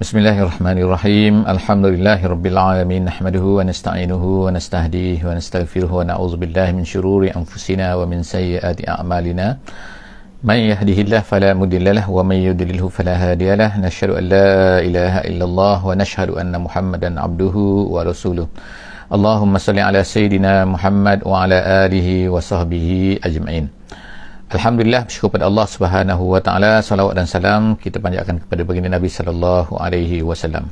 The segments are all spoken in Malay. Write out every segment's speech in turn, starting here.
Bismillahirrahmanirrahim. Alhamdulillahirabbil alamin. Nahmaduhu wa nasta'inuhu wa nastahdihi wa nastaghfiruhu wa na'udzubillahi min syururi anfusina wa min sayyiati a'malina. Man yahdihillahu fala mudilla lahu wa man yudlilhu fala hadiya lahu. Nashhadu an la ilaha illallah wa nashhadu anna Muhammadan abduhu wa rasuluh. Allahumma salli ala sayyidina Muhammad wa ala alihi wa sahbihi ajma'in. Alhamdulillah, bersyukur pada Allah Subhanahu wa taala, salawat dan salam kita panjatkan kepada baginda Nabi sallallahu alaihi wasallam.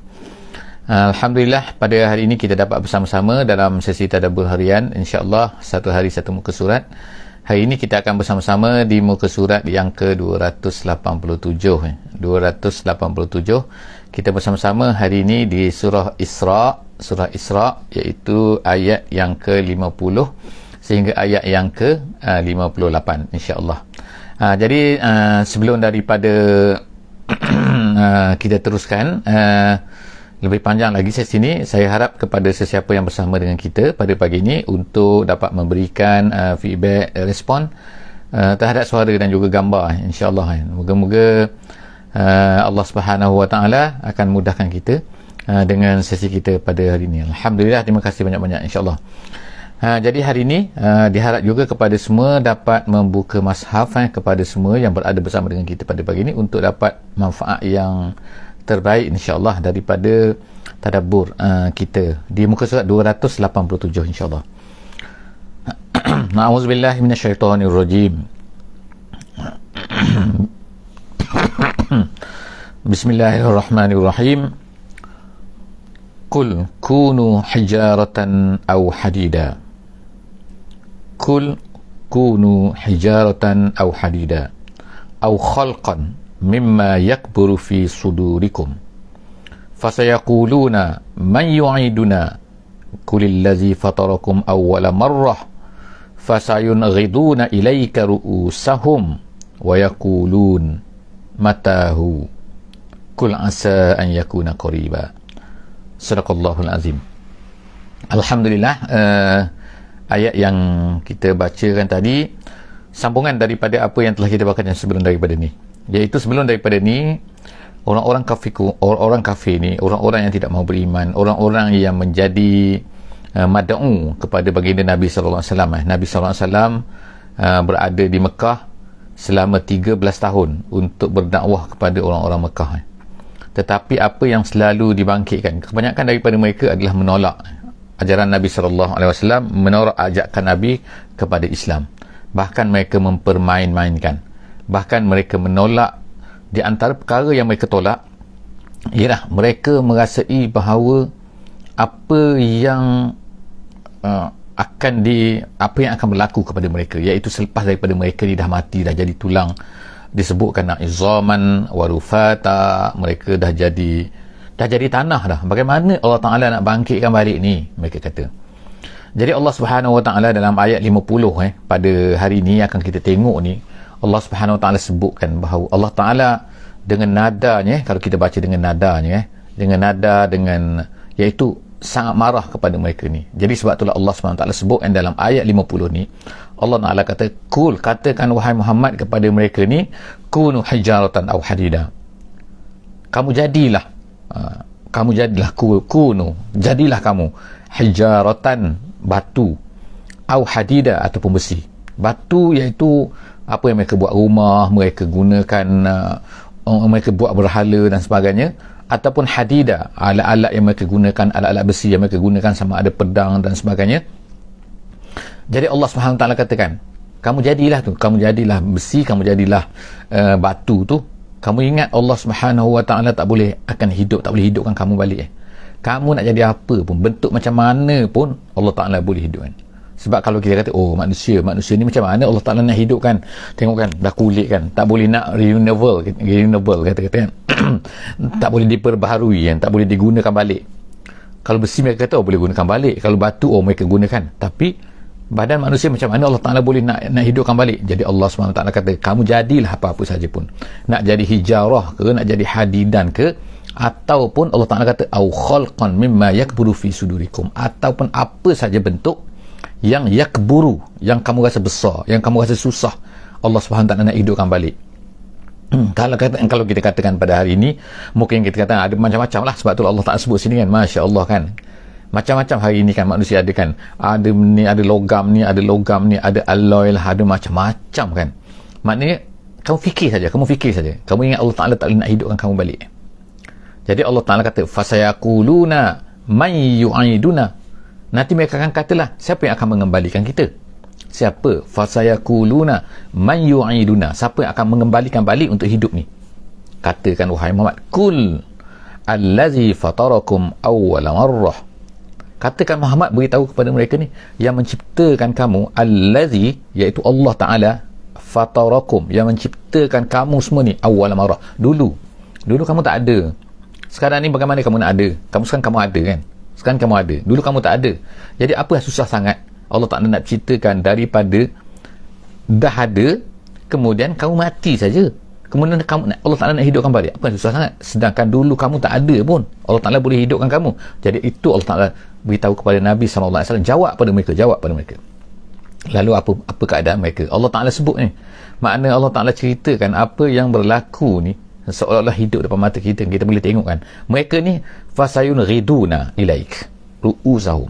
Alhamdulillah, pada hari ini kita dapat bersama-sama dalam sesi tadabbur harian, insya-Allah satu hari satu muka surat. Hari ini kita akan bersama-sama di muka surat yang ke-287. 287. Kita bersama-sama hari ini di surah Isra, iaitu ayat yang ke-50 sehingga ayat yang ke-58 insya-Allah. Jadi sebelum daripada kita teruskan lebih panjang lagi sesi ini, saya harap kepada sesiapa yang bersama dengan kita pada pagi ini untuk dapat memberikan feedback, respon terhadap suara dan juga gambar insya-Allah. Moga-moga Allah Subhanahu wa taala akan mudahkan kita dengan sesi kita pada hari ini. Alhamdulillah, terima kasih banyak-banyak insya-Allah. Jadi hari ini diharap juga kepada semua dapat membuka mushaf kepada semua yang berada bersama dengan kita pada pagi ini untuk dapat manfaat yang terbaik insya-Allah daripada tadabbur kita di muka surat 287 insya-Allah. Na'udzubillahi minasyaitonirrajim. Bismillahirrahmanirrahim. Qul kunu hijaratan aw hadida. Kul kunu hijaratan aw hadida aw khalqan mimma yakburu fi sudurikum fasayaquluna man yu'iduna kulillazi fatarakum awwala marrah fasayunghiduna ilayka ru'usahum wa yaqulun matahu kul asa an yakuna qariba. Sadaqallahul azim. Alhamdulillah, ayat yang kita bacakan tadi sambungan daripada apa yang telah kita bacakan sebelum daripada ni, iaitu sebelum daripada ni orang-orang kafir ni, orang-orang yang tidak mahu beriman, orang-orang yang menjadi mad'u kepada baginda Nabi sallallahu alaihi wasallam. Nabi sallallahu alaihi wasallam berada di Mekah selama 13 tahun untuk berdakwah kepada orang-orang Mekah. Tetapi apa yang selalu dibangkitkan, kebanyakan daripada mereka adalah menolak ajaran Nabi sallallahu alaihi wasallam, menolak ajakan Nabi kepada Islam. Bahkan mereka mempermain-mainkan. Bahkan mereka menolak, di antara perkara yang mereka tolak ialah mereka merasai bahawa apa yang akan berlaku kepada mereka, iaitu selepas daripada mereka ni dah mati, dah jadi tulang, disebutkan izaman warufata, mereka dah jadi tanah dah. Bagaimana Allah Ta'ala nak bangkitkan balik ni, mereka kata. Jadi Allah Subhanahu Wa Ta'ala dalam ayat 50 pada hari ni akan kita tengok ni, Allah Subhanahu Wa Ta'ala sebutkan bahawa Allah Ta'ala dengan nadanya, kalau kita baca dengan nadanya iaitu sangat marah kepada mereka ni. Jadi sebab itulah Allah Subhanahu Wa Ta'ala sebutkan dalam ayat 50 ni, Allah Ta'ala kata, kul, katakan wahai Muhammad kepada mereka ni, kunu hijaratan aw hadida. Kamu jadilah kunu, jadilah kamu hijaratan, batu, aw hadida, ataupun besi. Batu iaitu apa yang mereka buat rumah, mereka gunakan, mereka buat berhala dan sebagainya, ataupun hadida, alat-alat yang mereka gunakan, alat-alat besi yang mereka gunakan, sama ada pedang dan sebagainya. Jadi Allah Subhanahu Wa Taala katakan, kamu jadilah besi, kamu jadilah batu tu. Kamu ingat Allah Subhanahu Wa Taala tak boleh hidupkan kamu balik. Kamu nak jadi apa pun, bentuk macam mana pun, Allah Ta'ala boleh hidupkan. Sebab kalau kita kata, manusia ni macam mana Allah Ta'ala nak hidupkan, tengok kan, dah kulit kan, tak boleh nak renewable kata-kata kan. Tak boleh diperbaharui kan, tak boleh digunakan balik. Kalau besi mereka kata boleh gunakan balik, kalau batu mereka gunakan. Tapi badan manusia macam mana Allah Ta'ala boleh nak hidupkan balik? Jadi Allah SWT kata, kamu jadilah apa-apa saja pun, nak jadi hijarah ke, nak jadi hadidan ke, ataupun Allah Ta'ala kata au khalqan mimma yakburu fi sudurikum, ataupun apa saja bentuk yang yakburu, yang kamu rasa besar, yang kamu rasa susah, Allah SWT nak hidupkan balik. Kalau kita katakan pada hari ini, mungkin kita katakan ada macam-macam lah, sebab tu Allah Ta'ala sebut sini kan, Masya Allah kan, macam-macam hari ini kan manusia ada kan, ada ni, ada logam ni, ada alloy lah, ada macam-macam kan. Maknanya kamu fikir saja, kamu ingat Allah Ta'ala tak boleh nak hidupkan kamu balik. Jadi Allah Ta'ala kata fasayaquluna man yu'iduna, nanti mereka akan katalah, siapa yang akan mengembalikan kita? Siapa? Fasayaquluna man yu'iduna, siapa yang akan mengembalikan balik untuk hidup ni? Katakan wahai Muhammad, kul allazi fatarakum awwala marrah, katakan Muhammad, beritahu kepada mereka ni, yang menciptakan kamu, allazi, iaitu Allah Ta'ala, fatarakum, yang menciptakan kamu semua ni, awwala marrah, dulu kamu tak ada. Sekarang ni bagaimana kamu nak ada? Sekarang kamu ada kan? Sekarang kamu ada, dulu kamu tak ada. Jadi apa yang susah sangat? Allah Ta'ala nak ceritakan daripada dah ada, kemudian kamu mati saja, kemudian Allah Ta'ala nak hidupkan balik. Apa yang susah sangat? Sedangkan dulu kamu tak ada pun, Allah Ta'ala boleh hidupkan kamu. Jadi itu Allah Ta'ala beritahu kepada Nabi SAW, jawab pada mereka. Lalu apa keadaan mereka? Allah Ta'ala sebut ni, makna Allah Ta'ala ceritakan apa yang berlaku ni, seolah-olah hidup depan mata kita boleh tengok kan. Mereka ni fasayun riduna ilaik ru'usahum,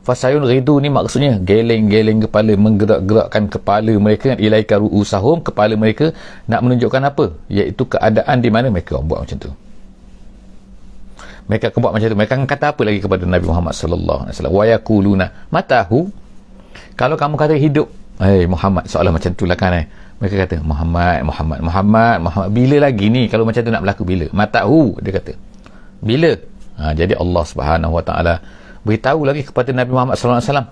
fasayun ridu ni maksudnya geleng-geleng kepala, menggerak-gerakkan kepala mereka kan, ilaika ru'usahum, kepala mereka nak menunjukkan apa? Iaitu keadaan di mana mereka buat macam tu. Mereka akan buat macam tu. Mereka akan kata apa lagi kepada Nabi Muhammad sallallahu alaihi wasallam? Wa yaquluna matahu, kalau kamu kata hidup, Muhammad, soalan macam tu lah kan. Mereka kata Muhammad, bila lagi ni? Kalau macam tu nak berlaku, bila? Matahu, dia kata bila? Jadi Allah Subhanahu Wa Ta'ala beritahu lagi kepada Nabi Muhammad sallallahu alaihi wasallam,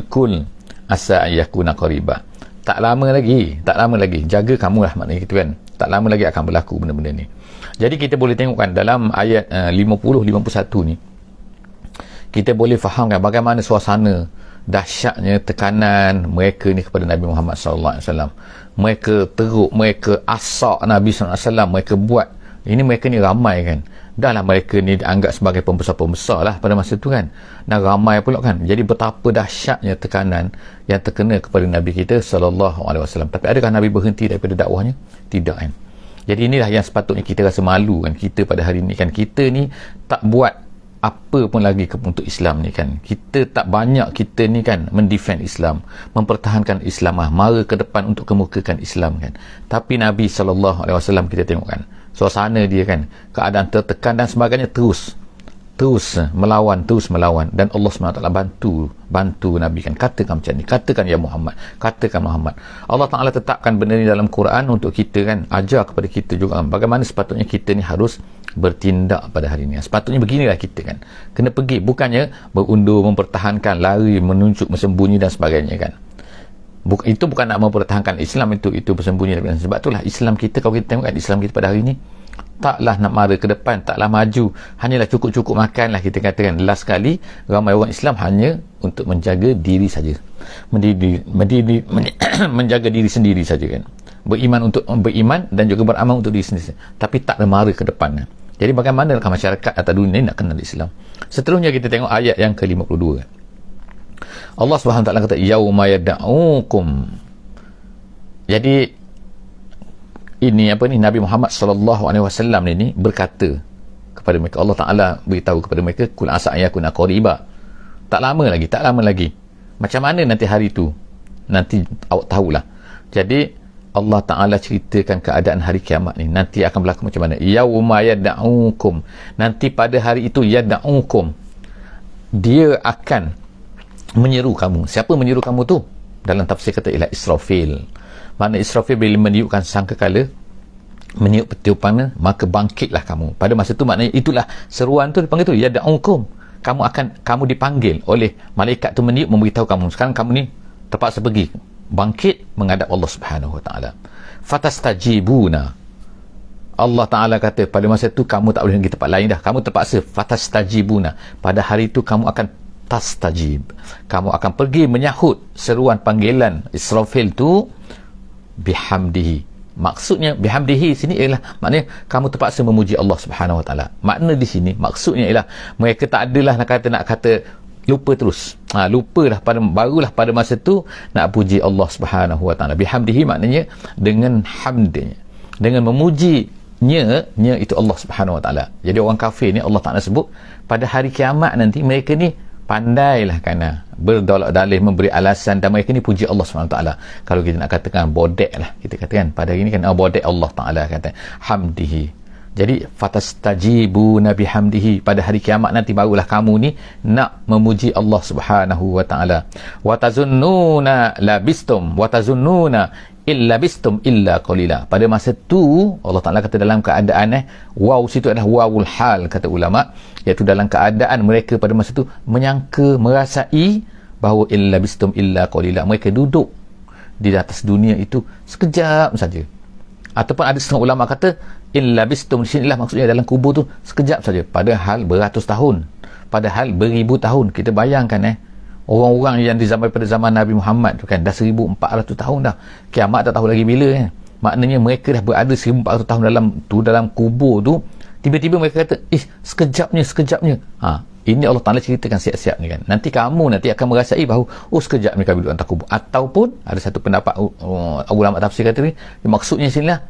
kul asa ayyakuna qariba, tak lama lagi, jaga kamu lah, maknanya gitu kan, tak lama lagi akan berlaku benda-benda ni. Jadi kita boleh tengokkan dalam ayat 50-51 ni, kita boleh fahamkan bagaimana suasana dahsyatnya tekanan mereka ni kepada Nabi Muhammad sallallahu alaihi wasallam. Mereka teruk, mereka asak Nabi sallallahu alaihi wasallam, mereka buat ini, mereka ni ramai kan, dahlah mereka ni dianggap sebagai pembesar-pembesar lah pada masa tu kan, dan ramai pula kan. Jadi betapa dahsyatnya tekanan yang terkena kepada Nabi kita sallallahu alaihi wasallam. Tapi adakah Nabi berhenti daripada dakwahnya? Tidak kan. Jadi inilah yang sepatutnya kita rasa malu kan, kita pada hari ni kan, kita ni tak buat apa pun lagi untuk Islam ni kan. Kita tak banyak, kita ni kan mendefend Islam, mempertahankan Islam, mara ke depan untuk kemukakan Islam kan. Tapi Nabi SAW kita tengok kan, suasana dia kan, keadaan tertekan dan sebagainya, terus melawan, dan Allah SWT bantu Nabi kan. Katakan macam ni, katakan ya Muhammad, Allah Ta'ala tetapkan benda ni dalam Quran untuk kita kan, ajar kepada kita juga kan, bagaimana sepatutnya kita ni harus bertindak pada hari ni. Sepatutnya beginilah kita kan, kena pergi, bukannya berundur, mempertahankan, lari, menunjuk, bersembunyi dan sebagainya kan. Itu bukan nak mempertahankan Islam, itu bersembunyi. Sebab itulah Islam kita, kalau kita tengok kan, Islam kita pada hari ni taklah nak mara ke depan, taklah maju, hanyalah cukup-cukup makan lah, kita katakan. Last kali ramai orang Islam hanya untuk menjaga diri saja, menjaga diri sendiri saja kan, beriman untuk beriman dan juga beramal untuk diri sendiri, tapi tak ada mara ke depan. Jadi bagaimanakah masyarakat atau dunia ini nak kenal Islam? Seterusnya kita tengok ayat yang ke-52. Allah SWT kata yauma yad'ukum. Jadi ini Nabi Muhammad SAW ini berkata kepada mereka, Allah Ta'ala beritahu kepada mereka, kul asa yakuna qariba, tak lama lagi. Macam mana nanti hari itu? Nanti awak tahulah. Jadi Allah Ta'ala ceritakan keadaan hari kiamat ni, nanti akan berlaku macam mana. Yauma yad'ukum, nanti pada hari itu, yad'ukum, dia akan menyeru kamu. Siapa menyeru kamu tu? Dalam tafsir kata ialah Israfil. Mana Israfil bila meniupkan sangkakala, meniup petiupannya, maka bangkitlah kamu. Pada masa tu maknanya itulah seruan tu dipanggil tu, yad'ukum. Kamu dipanggil oleh malaikat tu, meniup, memberitahu kamu sekarang kamu ni terpaksa pergi, bangkit menghadap Allah Subhanahu Wa Ta'ala. Fatastajibuna, Allah Ta'ala kata pada masa tu kamu tak boleh pergi tempat lain dah, kamu terpaksa. Fatastajibuna, pada hari itu kamu akan tastajib, kamu akan pergi menyahut seruan panggilan Israfil tu bihamdihi. Maksudnya bihamdihi sini ialah maknanya kamu terpaksa memuji Allah Subhanahu Wa Ta'ala. Makna di sini maksudnya ialah mereka tak adalah nak kata lupa terus. Barulah pada masa tu nak puji Allah Subhanahu Wa Ta'ala. Bihamdihi maknanya dengan hamdnya. dengan memujinya itu Allah Subhanahu Wa Taala. Jadi orang kafir ni Allah Taala sebut pada hari kiamat nanti mereka ni pandailah kerana berdolak dalih, memberi alasan, dan mereka ni puji Allah SWT. Kalau kita nak katakan bodek lah, kita katakan pada hari ni kan bodek Allah Ta'ala kata hamdihi. Jadi fatastajibu nabi hamdihi, pada hari kiamat nanti barulah kamu ni nak memuji Allah Subhanahu Wa Ta'ala. Wa tazunnuna labistum wa tazunnuna illa bistum illa qalila. Pada masa tu Allah Ta'ala kata dalam keadaan waw situ adalah wawul hal, kata ulama, iaitu dalam keadaan mereka pada masa tu menyangka, merasai bahawa illa bistum illa qalila, mereka duduk di atas dunia itu sekejap saja. Ataupun ada setengah ulama kata illa bistum, di sinilah maksudnya dalam kubur tu sekejap saja, padahal beratus tahun, padahal beribu tahun. Kita bayangkan orang-orang yang di zaman pada zaman Nabi Muhammad tu kan dah 1400 tahun dah, kiamat tak tahu lagi bila kan. Maknanya mereka dah berada 1400 tahun dalam kubur tu, tiba-tiba mereka kata sekejapnya. Ini Allah Ta'ala ceritakan siap-siap ni kan, nanti kamu nanti akan merasai bahawa sekejap ni kami duduk atas kubur. Ataupun ada satu pendapat ulama tafsir kata ni, maksudnya sinilah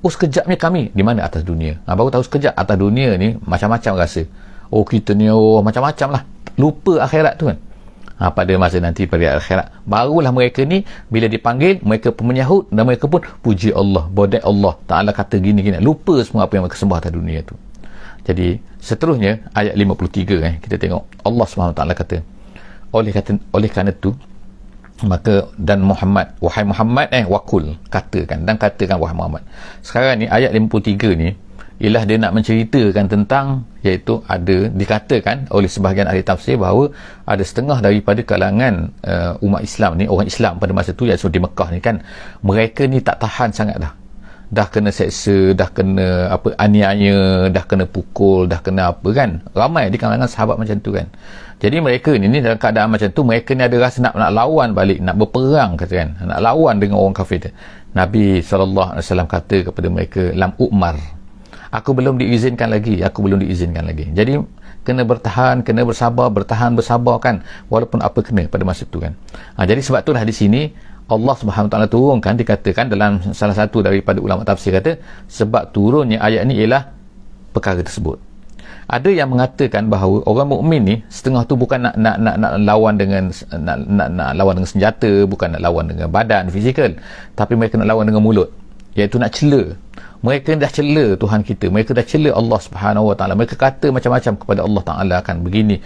sekejapnya kami di mana? Atas dunia. Baru tahu sekejap. Atas dunia ni macam-macam rasa, kita ni macam-macam lah, lupa akhirat tu kan. Pada masa nanti pada akhirat barulah mereka ni bila dipanggil mereka pun menyahut, dan mereka pun puji Allah, bodek Allah Ta'ala kata gini, lupa semua apa yang mereka sembah atas dunia tu. Jadi seterusnya ayat 53 kita tengok Allah SWT kata oleh kerana tu maka dan Muhammad, wahai Muhammad wakul, katakan wahai Muhammad. Sekarang ni ayat 53 ni ialah dia nak menceritakan tentang, iaitu ada dikatakan oleh sebahagian ahli tafsir bahawa ada setengah daripada kalangan umat Islam ni, orang Islam pada masa tu, iaitu di Mekah ni kan, mereka ni tak tahan sangat dah kena seksa, dah kena aniaya, dah kena pukul, dah kena apa kan, ramai di kalangan sahabat macam tu kan. Jadi mereka ni dalam keadaan macam tu, mereka ni ada rasa nak lawan balik, nak berperang kata kan, nak lawan dengan orang kafir tu. Nabi SAW kata kepada mereka, lam u'mar, aku belum diizinkan lagi. Jadi kena bertahan, kena bersabar kan, walaupun apa kena pada masa tu kan. Jadi sebab itulah di sini Allah Subhanahu Taala turunkan, dikatakan dalam salah satu daripada ulama tafsir kata sebab turunnya ayat ni ialah perkara tersebut. Ada yang mengatakan bahawa orang mukmin ni setengah tu bukan nak lawan dengan nak lawan dengan senjata, bukan nak lawan dengan badan fizikal, tapi mereka nak lawan dengan mulut, iaitu nak cela. Mereka dah cela Tuhan kita, mereka dah cela Allah Subhanahu Wa Taala, mereka kata macam-macam kepada Allah Taala kan begini,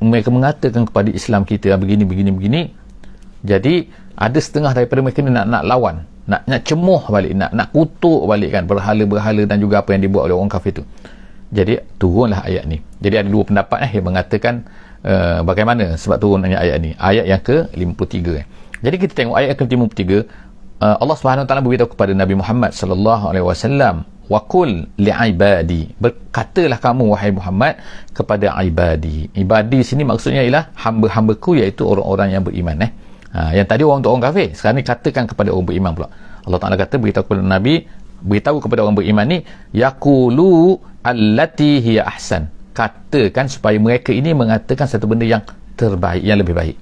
mereka mengatakan kepada Islam kita begini. Jadi ada setengah daripada mereka ni nak lawan, nak cemuh balik, nak kutuk balik kan berhala-berhala dan juga apa yang dibuat oleh orang kafir tu. Jadi turunlah ayat ni. Jadi ada dua pendapat yang mengatakan bagaimana sebab turunnya ayat ni, ayat yang ke-53. Jadi kita tengok ayat ke-53, Allah Subhanahu Wa Taala beritahu kepada Nabi Muhammad sallallahu alaihi wasallam, wa qul li'ibadi, berkatalah kamu wahai Muhammad kepada ibadi. Ibadi sini maksudnya ialah hamba-hambaku, iaitu orang-orang yang beriman. Yang tadi orang untuk orang kafir, sekarang ni katakan kepada orang beriman pula. Allah Ta'ala kata beritahu kepada Nabi, beritahu kepada orang beriman ni, yaqulu allati hiya ahsan, katakan supaya mereka ini mengatakan satu benda yang terbaik, yang lebih baik.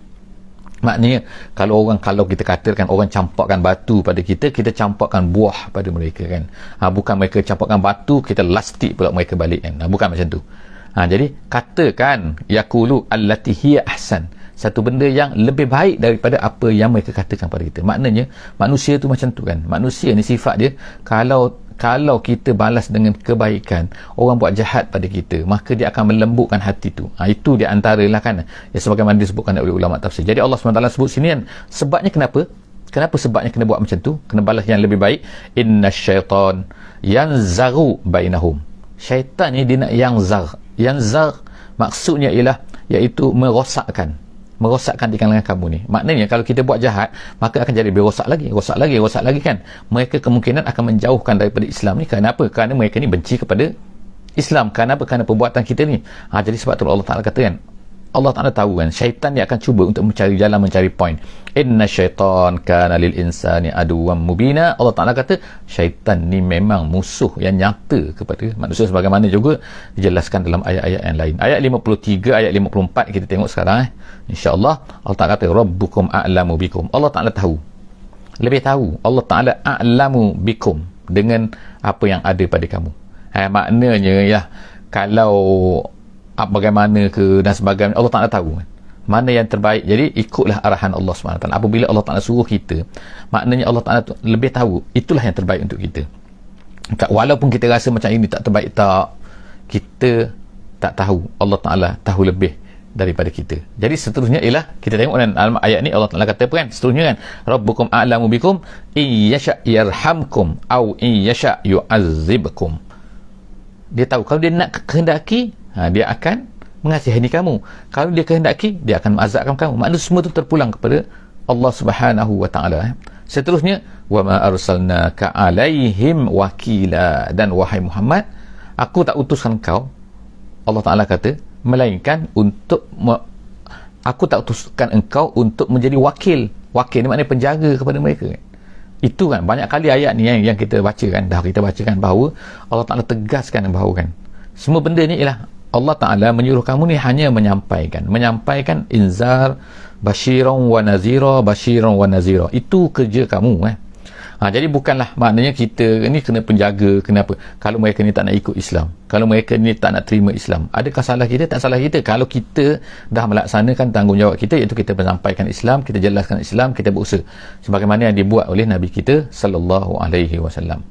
Maknanya kalau kita katakan orang campakkan batu pada kita campakkan buah pada mereka kan. Bukan mereka campakkan batu, kita lastik pula mereka balik kan. Bukan macam tu. Jadi katakan yaqulu allati hiya ahsan, satu benda yang lebih baik daripada apa yang mereka katakan pada kita. Maknanya manusia tu macam tu kan, manusia ni sifat dia, kalau kita balas dengan kebaikan, orang buat jahat pada kita, maka dia akan melembutkan hati tu. Itu di antaralah kan sebagaimana disebutkan oleh ulama tafsir. Jadi Allah SWT sebut sini kan, sebabnya kenapa sebabnya kena buat macam tu, kena balas yang lebih baik. Innasyaitan yanzaru bainahum, syaitan ni dia nak yanzar maksudnya ialah iaitu merosakkan di kalangan kamu ni. Maknanya kalau kita buat jahat, maka akan jadi rosak lagi kan. Mereka kemungkinan akan menjauhkan daripada Islam ni. Kenapa? Kerana mereka ni benci kepada Islam. Kenapa? Kerana perbuatan kita ni. Jadi sebab tu Allah Ta'ala kata kan, Allah Ta'ala tahu kan, syaitan dia akan cuba untuk mencari jalan, mencari point. Inna syaitan kana lil insani aduwwan mubina. Allah Ta'ala kata syaitan ni memang musuh yang nyata kepada manusia, sebagaimana juga dijelaskan dalam ayat-ayat yang lain. Ayat 53, ayat 54 kita tengok sekarang InsyaAllah. Allah Ta'ala kata Rabbukum a'lamu bikum, Allah Ta'ala tahu, lebih tahu. Allah Ta'ala a'lamu bikum, dengan apa yang ada pada kamu. Maknanya ya, kalau bagaimana ke dan sebagainya, Allah Ta'ala tahu kan mana yang terbaik. Jadi ikutlah arahan Allah SWT. Apabila Allah Ta'ala suruh kita, maknanya Allah Ta'ala lebih tahu itulah yang terbaik untuk kita. Walaupun kita rasa macam ini tak terbaik, tak, kita tak tahu, Allah Ta'ala tahu lebih daripada kita. Jadi seterusnya ialah, kita tengok dalam ayat ni Allah Ta'ala kata apa kan, seterusnya kan, Rabbukum a'lamu bikum in yasha' yarhamkum au in yasha' yu'azzibkum. Dia tahu kalau dia nak kehendaki, dia akan mengasihani kamu. Kalau dia kehendaki, dia akan mengazabkan kamu. Maknanya semua itu terpulang kepada Allah Subhanahu wa Ta'ala. Seterusnya, wa ma arsalnaka alaihim wakila, dan wahai Muhammad, aku tak utuskan kau, Allah Ta'ala kata, melainkan untuk aku tak utuskan engkau untuk menjadi wakil. Wakil ni maknanya penjaga kepada mereka. Itu kan banyak kali ayat ni yang kita baca kan, dah kita baca kan, bahawa Allah Ta'ala tegaskan bahawa kan semua benda ni ialah Allah Ta'ala menyuruh kamu ni hanya menyampaikan inzar, basyiran wa nazira. Itu kerja kamu. Jadi bukanlah maknanya kita ni kena penjaga, kenapa? Kalau mereka ni tak nak ikut Islam, kalau mereka ni tak nak terima Islam, adakah salah kita? Tak salah kita. Kalau kita dah melaksanakan tanggungjawab kita, iaitu kita menyampaikan Islam, kita jelaskan Islam, kita berusaha sebagaimana yang dibuat oleh Nabi kita sallallahu alaihi wasallam.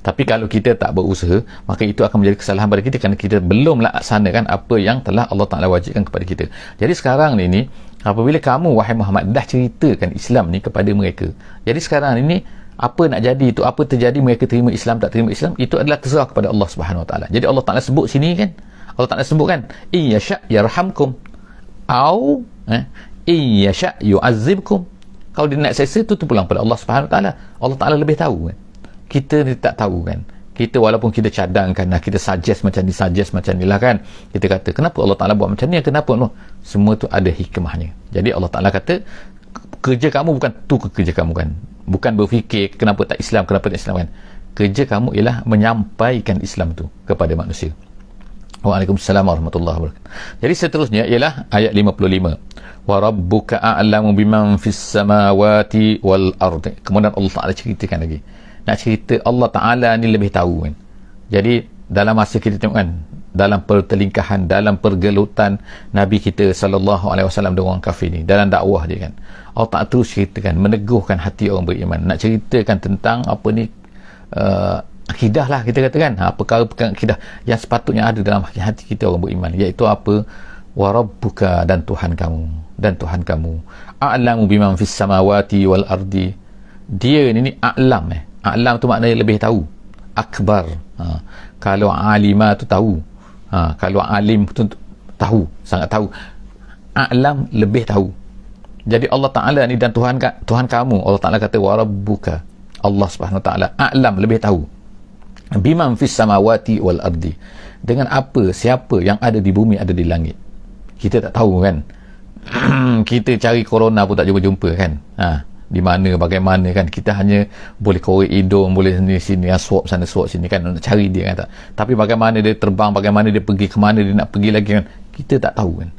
Tapi kalau kita tak berusaha, maka itu akan menjadi kesalahan pada kita, kerana kita belum laksanakan apa yang telah Allah Ta'ala wajibkan kepada kita. Jadi sekarang ni, apabila kamu wahai Muhammad dah ceritakan Islam ni kepada mereka, jadi sekarang ini apa nak jadi itu, apa terjadi, mereka terima Islam tak terima Islam, itu adalah terserah kepada Allah Subhanahu Wa Ta'ala. Jadi Allah Ta'ala sebut sini kan, Allah Ta'ala sebut kan, in yasha' yarhamkum au in yasha' yu'azzibkum. Kalau dia nak seksa, itu terpulang pada Allah Subhanahu Wa Ta'ala. Allah Ta'ala lebih tahu kan. Kita ni tak tahu kan. Kita walaupun kita cadangkan, kita suggest macam ni lah kan, kita kata kenapa Allah Ta'ala buat macam ni, kenapa no? Semua tu ada hikmahnya. Jadi Allah Ta'ala kata kerja kamu bukan tu, kerja kamu kan, bukan berfikir kenapa tak Islam kan. Kerja kamu ialah menyampaikan Islam tu kepada manusia. Waalaikumsalam warahmatullahi wabarakatuh. Jadi seterusnya ialah ayat 55, wa rabbuka a'lamu biman fis samawati wal ardi. Kemudian Allah Ta'ala ceritakan lagi, nak cerita Allah Ta'ala ni lebih tahu kan. Jadi dalam masa kita tengok kan, dalam pertelingkahan, dalam pergelutan Nabi kita sallallahu alaihi wasallam dengan orang kafir ni, dalam dakwah dia kan, Allah Ta'ala terus ceritakan, meneguhkan hati orang beriman, nak ceritakan tentang apa ni, akidah lah kita katakan, perkara-perkara akidah yang sepatutnya ada dalam hati kita orang beriman, iaitu apa? Wa rabbuka, dan Tuhan kamu a'lamu biman fis samawati wal ardi. Dia ni a'lam a'lam tu maknanya lebih tahu, akbar. Kalau alima tu tahu, kalau alim tu tahu, sangat tahu. A'lam lebih tahu. Jadi Allah Ta'ala ni dan Tuhan kamu, Allah Ta'ala kata wa rabbuka, Allah Subhanahu Wa Ta'ala a'lam lebih tahu biman fis samawati wal ardi, dengan apa, siapa yang ada di bumi, ada di langit. Kita tak tahu kan. Kita cari corona pun tak jumpa-jumpa kan. Di mana, bagaimana kan, kita hanya boleh korek hidung, boleh sini swab sana swab sini kan, nak cari dia kan. Tapi bagaimana dia terbang, bagaimana dia pergi ke mana, dia nak pergi lagi kan, kita tak tahu kan.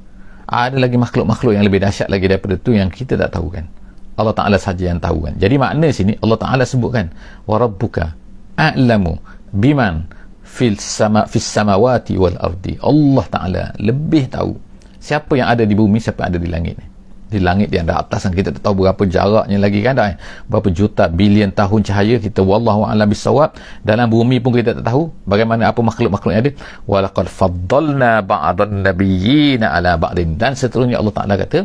Ada lagi makhluk-makhluk yang lebih dahsyat lagi daripada tu yang kita tak tahu kan. Allah Ta'ala saja yang tahu kan. Jadi makna sini Allah Ta'ala sebutkan wa rabbuka a'lamu biman fis samawati wal ardi. Allah Ta'ala lebih tahu siapa yang ada di bumi, siapa yang ada di langit ni. Di langit yang dah atas kan, kita tak tahu berapa jaraknya lagi kan, dah berapa juta bilion tahun cahaya, kita wallahu a'lam bissawab. Dalam bumi pun kita tak tahu bagaimana, apa makhluk-makhluk yang ada. Walaqad faddalna ba'dan nabiyyin ala ba'din. Dan seterusnya Allah Ta'ala kata,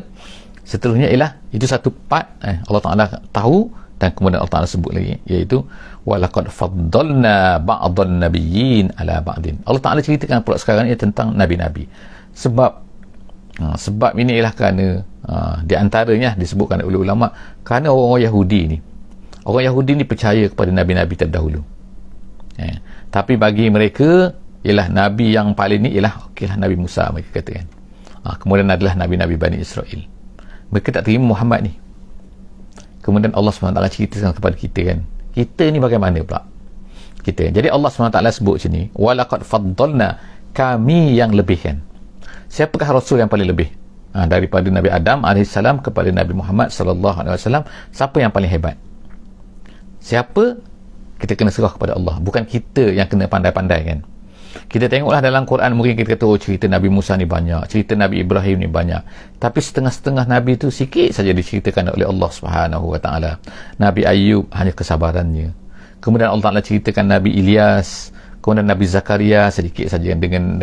seterusnya ialah itu satu part Allah Ta'ala tahu, dan kemudian Allah Ta'ala sebut lagi, iaitu walaqad faddalna ba'dan nabiyyin ala ba'din. Allah Ta'ala ceritakan pula sekarang ni tentang nabi-nabi. Sebab ini ialah kerana di antaranya disebutkan oleh ulama, kerana orang Yahudi ni percaya kepada nabi-nabi terdahulu. Tapi bagi mereka ialah nabi yang paling ni ialah Nabi Musa, mereka katakan. Kemudian adalah nabi-nabi Bani Israel. Mereka tak terima Muhammad ni. Kemudian Allah SWT ceritakan kepada kita kan, kita ni bagaimana pula kita. Jadi Allah SWT sebut sini, walaqad faddalna, kami yang lebihkan. Siapakah Rasul yang paling lebih? Daripada Nabi Adam AS kepada Nabi Muhammad SAW, siapa yang paling hebat? Siapa Kita kena serah kepada Allah, bukan kita yang kena pandai-pandai kan. Kita tengoklah dalam Quran, mungkin kita kata cerita Nabi Musa ni banyak, cerita Nabi Ibrahim ni banyak, tapi setengah-setengah Nabi tu sikit saja diceritakan oleh Allah Subhanahu Wa Taala. Nabi Ayub hanya kesabarannya. Kemudian Allah Taala ceritakan Nabi Ilyas, kemudian Nabi Zakaria sedikit saja dengan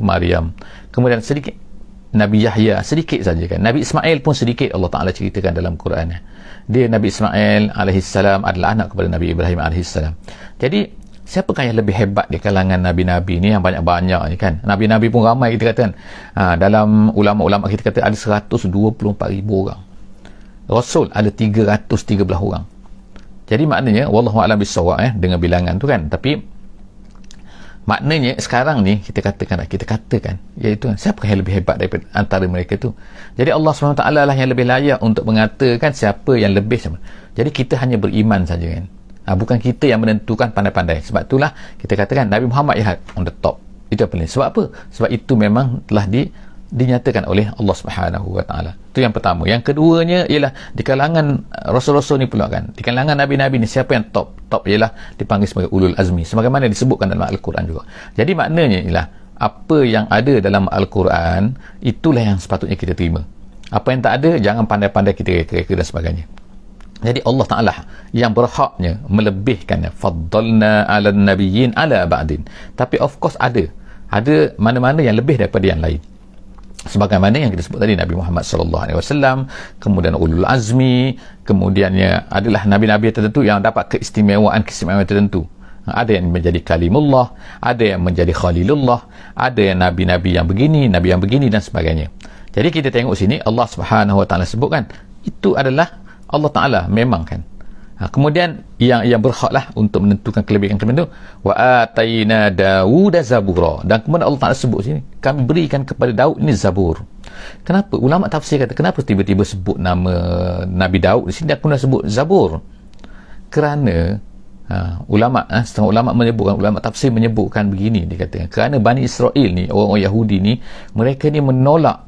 Maryam. Kemudian sedikit Nabi Yahya, sedikit saja kan. Nabi Ismail pun sedikit Allah Taala ceritakan dalam Quran. Dia Nabi Ismail alaihissalam adalah anak kepada Nabi Ibrahim alaihissalam. Jadi siapakah yang lebih hebat di kalangan Nabi-Nabi ni yang banyak-banyak ni kan? Nabi-Nabi pun ramai kita kata kan. Dalam ulama-ulama kita kata ada 124,000 orang. Rasul ada 313 orang. Jadi maknanya wallahu a'lam bissawab dengan bilangan tu kan. Tapi maknanya sekarang ni kita katakan iaitu siapakah yang lebih hebat daripada antara mereka tu. Jadi Allah SWT lah yang lebih layak untuk mengatakan siapa yang lebih sama. Jadi kita hanya beriman saja kan. Bukan kita yang menentukan pandai-pandai. Sebab itulah kita katakan Nabi Muhammad ya on the top. Itu apa ni? Sebab apa? Sebab itu memang telah dinyatakan oleh Allah Subhanahu Wa Taala. Itu yang pertama. Yang keduanya ialah di kalangan rasul-rasul ni pula kan. Di kalangan nabi-nabi ni siapa yang top? Top ialah dipanggil sebagai ulul azmi. Sebagaimana disebutkan dalam Al-Quran juga. Jadi maknanya ialah apa yang ada dalam Al-Quran itulah yang sepatutnya kita terima. Apa yang tak ada jangan pandai-pandai kita reka-reka dan sebagainya. Jadi Allah Ta'ala yang berhaknya melebihkannya. Faddalna ala nabiyyin ala ba'din. Tapi of course ada mana-mana yang lebih daripada yang lain. Sebagaimana yang kita sebut tadi, Nabi Muhammad SAW, kemudian ulul azmi, kemudiannya adalah nabi-nabi tertentu yang dapat keistimewaan tertentu. Ada yang menjadi kalimullah, ada yang menjadi khalilullah, ada yang nabi-nabi yang begini, nabi yang begini dan sebagainya. Jadi kita tengok sini Allah Subhanahu Wa Taala sebutkan itu adalah Allah Ta'ala memang kan. Kemudian yang berhaklah untuk menentukan kelebihan-kelebihan itu, wa atayna Dawuda zabura, dan kemudian Allah Ta'ala sebut sini kami berikan kepada Daud ini zabur. Kenapa ulama tafsir kata kenapa tiba-tiba sebut nama Nabi Daud di sini dan kemudian sebut zabur? Kerana setengah ulama menyebutkan, ulama tafsir menyebutkan begini, dia kata kerana Bani Israel ni, orang-orang Yahudi ni, mereka ni menolak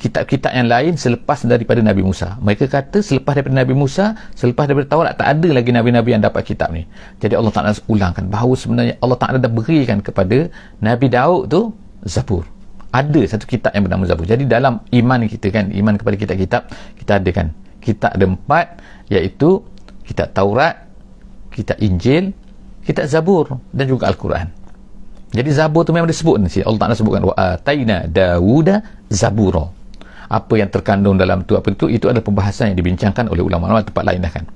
kitab-kitab yang lain selepas daripada Nabi Musa. Mereka kata selepas daripada Nabi Musa, selepas daripada Taurat, tak ada lagi Nabi-Nabi yang dapat kitab ni. Jadi Allah Ta'ala ulangkan bahawa sebenarnya Allah Ta'ala dah berikan kepada Nabi Daud tu Zabur. Ada satu kitab yang bernama Zabur. Jadi dalam iman kita kan, iman kepada kitab-kitab, kita ada kan, kitab ada 4, iaitu kitab Taurat, kitab Injil, kitab Zabur dan juga Al-Quran. Jadi Zabur tu memang disebut ni, Allah Ta'ala sebutkan wa ataina Dawuda zabura. Apa yang terkandung dalam tu apa itu adalah pembahasan yang dibincangkan oleh ulama-ulama tempat lain dah kan.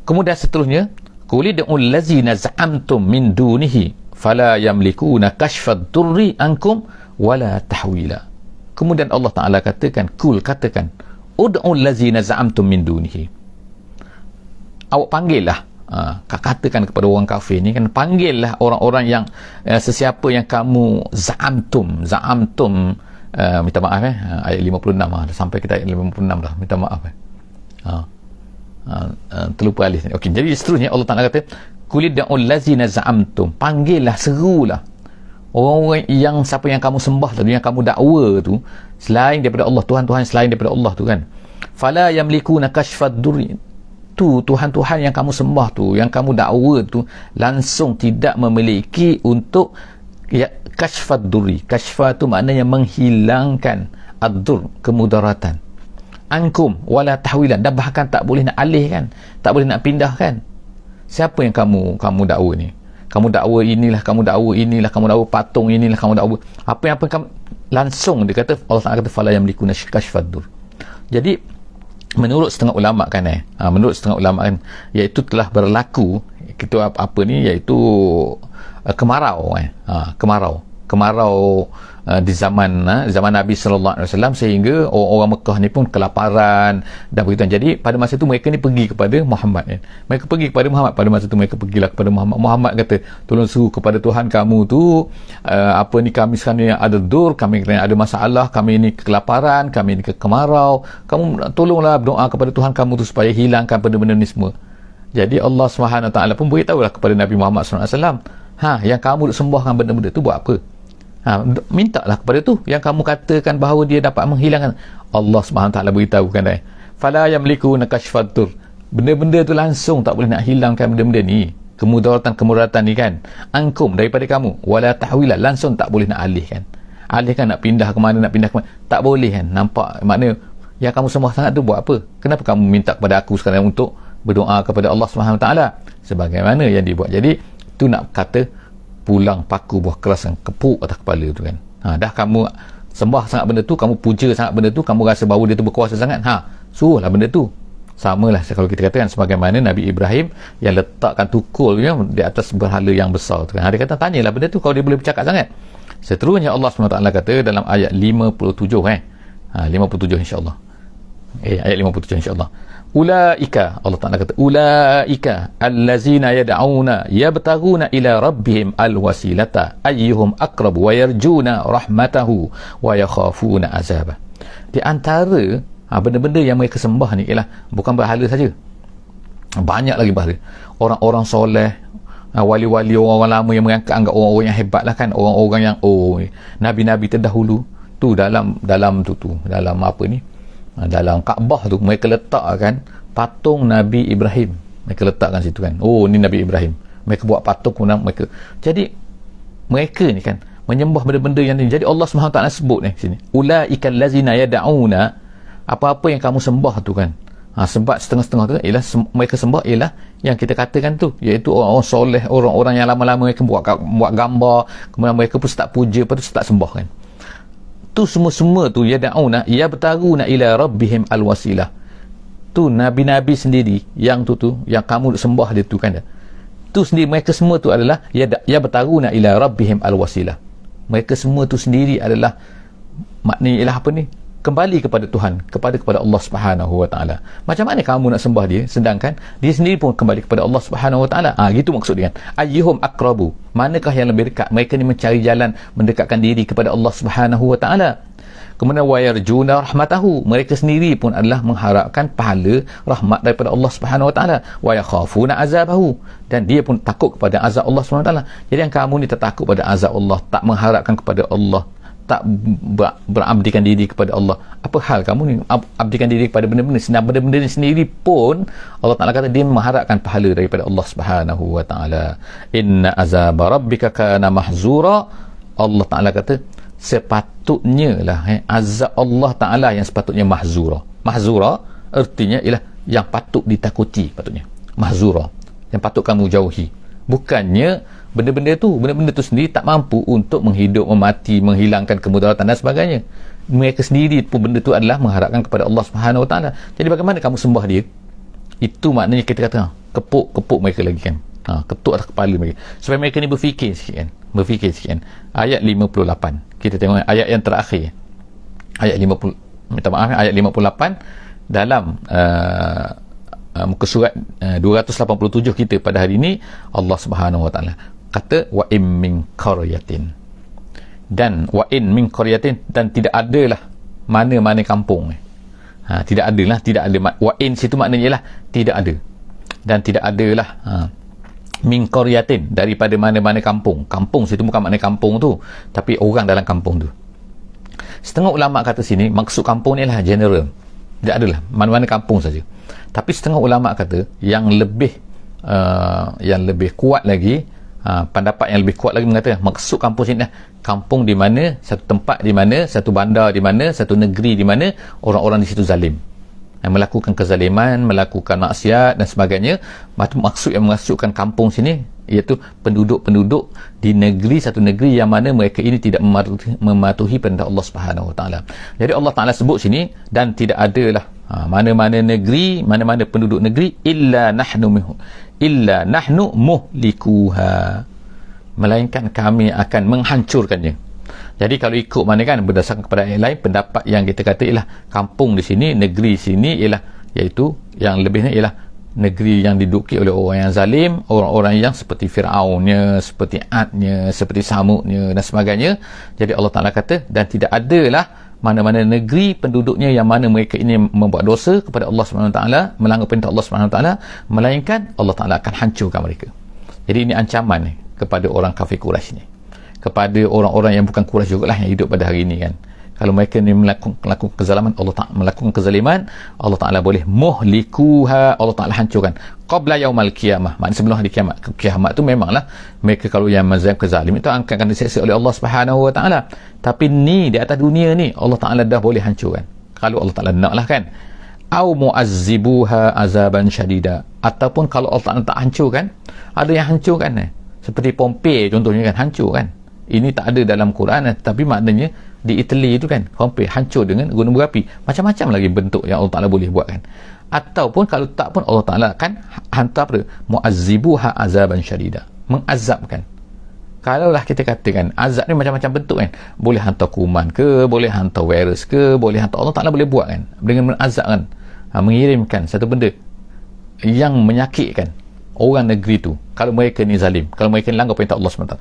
Kemudian seterusnya, qul id'ul ladzina za'amtum min dunihi fala yamlikuna kashfad durri ankum wala tahwila. Kemudian Allah Taala katakan, katakan ud'ul ladzina za'amtum min dunihi. Awak panggillah, katakan kepada orang kafir ni kan, panggillah orang-orang yang sesiapa yang kamu za'amtum, minta maaf ayat 56 sampai kita ayat 56 dah, minta maaf terlupa alif. Okey, jadi seterusnya Allah Taala kata qulidul ladzina za'amtum, panggillah, serulah orang-orang yang siapa yang kamu sembah tadi, yang kamu dakwa tu selain daripada Allah, Tuhan-Tuhan selain daripada Allah tu kan, fala yamlikuna kashfad durri, tu Tuhan-Tuhan yang kamu sembah tu, yang kamu dakwa tu langsung tidak memiliki untuk kashfad durri. Kashfa tu maknanya menghilangkan ad-dur, kemudaratan, ankum wala tahwilan, dan bahkan tak boleh nak alihkan, tak boleh nak pindahkan. Siapa yang kamu dakwa ni? Kamu dakwa inilah, kamu dakwa patung inilah, kamu dakwa apa kamu, langsung dia kata, Allah Taala kata fala yamlikuna kashfad dur. Jadi menurut setengah ulama kan iaitu telah berlaku itu apa ni, iaitu kemarau di zaman Nabi sallallahu alaihi wasallam, sehingga orang Mekah ni pun kelaparan dan begitu. Jadi pada masa itu mereka ni pergi kepada Muhammad kan. Mereka pergi kepada Muhammad, pada masa itu mereka pergilah kepada Muhammad. Muhammad kata, tolong seru kepada Tuhan kamu tu, kami sekarang ni ada dur, kami ada masalah, kami ni kelaparan, kami ni kemarau, kamu tolonglah berdoa kepada Tuhan kamu tu supaya hilangkan benda-benda ni semua. Jadi Allah Subhanahu Taala pun beritahulah kepada Nabi Muhammad sallallahu alaihi wasallam, yang kamu sembahkan benda-benda tu buat apa? Mintalah kepada tu yang kamu katakan bahawa dia dapat menghilangkan. Allah Subhanahu Taala beritahu kan, fala yamlikuna kashfad dur benda-benda tu langsung tak boleh nak hilangkan benda-benda ni, kemudaratan ni kan, angkum daripada kamu, wala tahwila, langsung tak boleh nak alihkan nak pindah ke mana, tak boleh kan. Nampak makna yang kamu sembah sangat tu buat apa? Kenapa kamu minta kepada aku sekarang untuk berdoa kepada Allah SWT sebagaimana yang dibuat? Jadi tu nak kata pulang paku buah keras yang kepuk atas kepala tu kan. Dah kamu sembah sangat benda tu, kamu puja sangat benda tu, kamu rasa bahawa dia tu berkuasa sangat, suruhlah benda tu. Samalah kalau kita katakan sebagaimana Nabi Ibrahim yang letakkan tukulnya di atas berhala yang besar tu kan. Dia kata tanyalah benda tu kalau dia boleh bercakap sangat. Seterusnya Allah SWT kata dalam ayat 57 57 insyaAllah, ayat 57 insyaAllah, ulaika, Allah Ta'ala kata ulaika allazina yad'una yabtaguna ila rabbihim alwasilata ayyuhum aqrabu wa yarjuna rahmatahu wa yakhafuna azabah. Di antara benda-benda yang mereka sembah ni ialah bukan berhala saja, banyak lagi berhala. Orang-orang soleh, wali-wali, orang-orang lama yang menganggap orang-orang yang hebat lah kan, orang-orang yang nabi-nabi terdahulu tu dalam apa ni, dalam Kaabah tu mereka letakkan patung Nabi Ibrahim, mereka letakkan situ kan, ni Nabi Ibrahim, mereka buat patung mereka. Jadi mereka ni kan menyembah benda-benda yang ni. Jadi Allah SWT sebut ni sini, ulaikal lazina yad'una, apa-apa yang kamu sembah tu kan, sebab setengah-setengah tu ialah mereka sembah ialah yang kita katakan tu, iaitu orang-orang soleh, orang-orang yang lama-lama mereka buat gambar, kemudian mereka pun start puja, lepas tu start sembah kan. Tu semua tu yad'una yabtaguna ila rabbihim alwasilah. Tu nabi-nabi sendiri yang tu yang kamu sembah dia tu kan, tu sendiri mereka semua tu adalah yabtaguna ila rabbihim alwasilah. Mereka semua tu sendiri adalah maknanya ialah apa ni, kembali kepada Tuhan, kepada Allah Subhanahu Wa Taala. Macam mana kamu nak sembah dia sedangkan dia sendiri pun kembali kepada Allah Subhanahu Wa Taala? Gitu maksud dia kan. Ayyuhum aqrabu, manakah yang lebih dekat? Mereka ni mencari jalan mendekatkan diri kepada Allah Subhanahu Wa Taala. Kemudian wa yarjuna rahmatahu, mereka sendiri pun adalah mengharapkan pahala rahmat daripada Allah Subhanahu Wa Taala. Wa yakhafuna azabahu, dan dia pun takut kepada azab Allah Subhanahu Wa Taala. Jadi yang kamu ni takut pada azab Allah, tak mengharapkan kepada Allah, tak berabdikan diri kepada Allah, apa hal kamu ni abdikan diri kepada benda-benda, sedang benda-benda ni sendiri pun Allah Ta'ala kata dia mengharapkan pahala daripada Allah Subhanahu Wa Ta'ala. Inna azab rabbika kana mahzura, Allah Ta'ala kata sepatutnya lah azab Allah Ta'ala yang sepatutnya mahzura. Mahzura artinya ialah yang patut ditakuti, patutnya mahzura, yang patut kamu jauhi. Bukannya benda-benda tu sendiri tak mampu untuk menghidup, memati, menghilangkan kemudaratan dan sebagainya. Mereka sendiri pun benda tu adalah mengharapkan kepada Allah Subhanahu Wa Taala. Jadi bagaimana kamu sembah dia? Itu maknanya kita kata kepuk mereka lagi kan, ketuk atas kepala mereka supaya mereka ni berfikir sikit kan. Ayat 58 kita tengok ayat yang terakhir, ayat 58 dalam muka surat 287 kita pada hari ini. Allah Subhanahu Wa Taala kata wa in min qaryatin, dan wa in min qaryatin, dan tidak adalah mana-mana kampung. Tidak ada wa in situ maknanya ialah tidak ada, dan tidak adalah min qaryatin, daripada mana-mana kampung. Kampung situ bukan makna kampung tu, tapi orang dalam kampung tu. Setengah ulama kata sini maksud kampung ni ialah general, tidak adalah mana-mana kampung saja. Tapi setengah ulama kata yang lebih kuat lagi, pendapat yang lebih kuat lagi mengatakan maksud kampung sini kampung di mana, satu tempat di mana, satu bandar di mana, satu negeri di mana orang-orang di situ zalim, melakukan kezaliman, melakukan maksiat dan sebagainya. Maksud yang mengaksudkan kampung sini iaitu penduduk-penduduk di negeri, satu negeri yang mana mereka ini tidak mematuhi perintah Allah Subhanahu Wa Taala. Jadi Allah Taala sebut sini, dan tidak adalah mana-mana negeri, mana-mana penduduk negeri illa nahnu muhlikuha, melainkan kami akan menghancurkannya. Jadi kalau ikut mana kan, berdasarkan kepada ayat lain, pendapat yang kita kata ialah kampung di sini, negeri sini ialah, iaitu yang lebihnya ialah negeri yang diduduki oleh orang yang zalim, orang-orang yang seperti Fir'aunnya, seperti Adnya, seperti Samudnya dan sebagainya. Jadi Allah Ta'ala kata, dan tidak adalah mana-mana negeri penduduknya yang mana mereka ini membuat dosa kepada Allah SWT, melanggar perintah Allah SWT, melainkan Allah Ta'ala akan hancurkan mereka. Jadi ini ancaman kepada orang kafir Quraisy ni, kepada orang-orang yang bukan Quraisy jugalah yang hidup pada hari ini kan. Kalau mereka ni melakukan kezaliman, Allah Ta'ala boleh muhlikuha, Allah Ta'ala hancurkan qabla yaumal qiyamah, maknanya sebelum hari kiamat. Kiamat tu memanglah mereka kalau yang kezalim itu akan diseksa oleh Allah Subhanahu Wa Ta'ala, tapi ni di atas dunia ni Allah Ta'ala dah boleh hancurkan kalau Allah Ta'ala nak lah kan. Au mu'azzibuha azaban syadida, ataupun kalau Allah Ta'ala tak hancurkan, ada yang hancurkan seperti Pompei contohnya kan, hancur kan. Ini tak ada dalam Quran, tapi maknanya di Italy itu kan, Pompei hancur dengan gunung berapi. Macam-macam lagi bentuk yang Allah Ta'ala boleh buat kan. Ataupun kalau tak pun Allah Ta'ala akan hantar pada mu'azzibuha azaban syadida, mengazabkan. Kalaulah kita katakan azab ni macam-macam bentuk kan, boleh hantar kuman ke, boleh hantar virus ke, boleh hantar, Allah Ta'ala boleh buat kan dengan mengazab kan, mengirimkan satu benda yang menyakitkan orang negeri tu kalau mereka ni zalim, kalau mereka ni langgar perintah Allah SWT.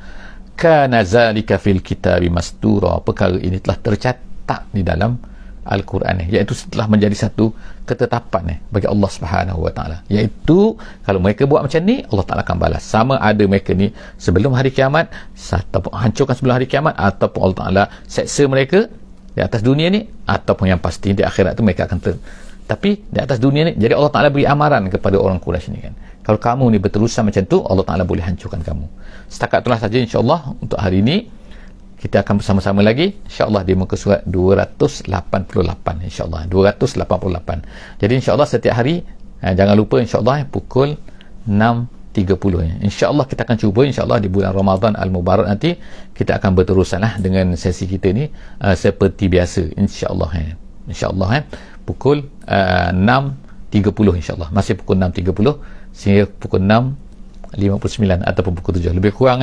Kana zalika fil kitabi mastura, perkara ini telah tercatat di dalam Al-Quran, iaitu setelah menjadi satu ketetapan bagi Allah Subhanahu Wa Ta'ala, iaitu kalau mereka buat macam ni Allah Ta'ala akan balas, sama ada mereka ni sebelum hari kiamat ataupun hancurkan sebelum hari kiamat, ataupun Allah Ta'ala seksa mereka di atas dunia ni, ataupun yang pasti di akhirat tu mereka akan tapi di atas dunia ni. Jadi Allah Ta'ala beri amaran kepada orang Quraisy ni kan, kalau kamu ni berterusan macam tu Allah Ta'ala boleh hancurkan kamu. Setakat itulah saja insyaAllah untuk hari ini. Kita akan bersama-sama lagi insyaAllah di muka surat 288, insyaAllah 288. Jadi insyaAllah setiap hari jangan lupa insyaAllah pukul 6.30 insyaAllah kita akan cuba insyaAllah di bulan Ramadan Al-Mubarak nanti kita akan berterusanlah dengan sesi kita ni seperti biasa insyaAllah insyaAllah pukul 6.30 insyaAllah, masih pukul 6.30 sehingga pukul 6.59 ataupun pukul 7, lebih kurang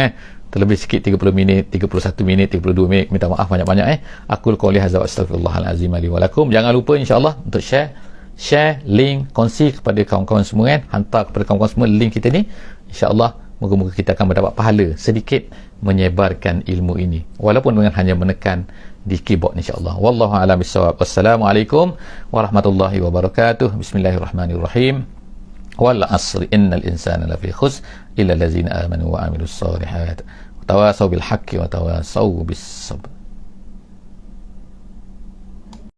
terlebih sikit 30 minit, 31 minit, 32 minit. Minta maaf banyak-banyak Aku qouli hadza wa astaghfirullahalazim li wa lakum. Jangan lupa insya-Allah untuk share link, kongsi kepada kawan-kawan semua hantar kepada kawan-kawan semua link kita ni. Insya-Allah moga-moga kita akan mendapat pahala sedikit menyebarkan ilmu ini walaupun dengan hanya menekan di keyboard insya-Allah. Wallahu a'lam bissawab. Wassalamualaikum warahmatullahi wabarakatuh. Bismillahirrahmanirrahim. Wal asri innal insana lafi khusr illa allazina amanu wa amilus solihat wa tawasaw bil haqqi wa tawasaw bis sabr.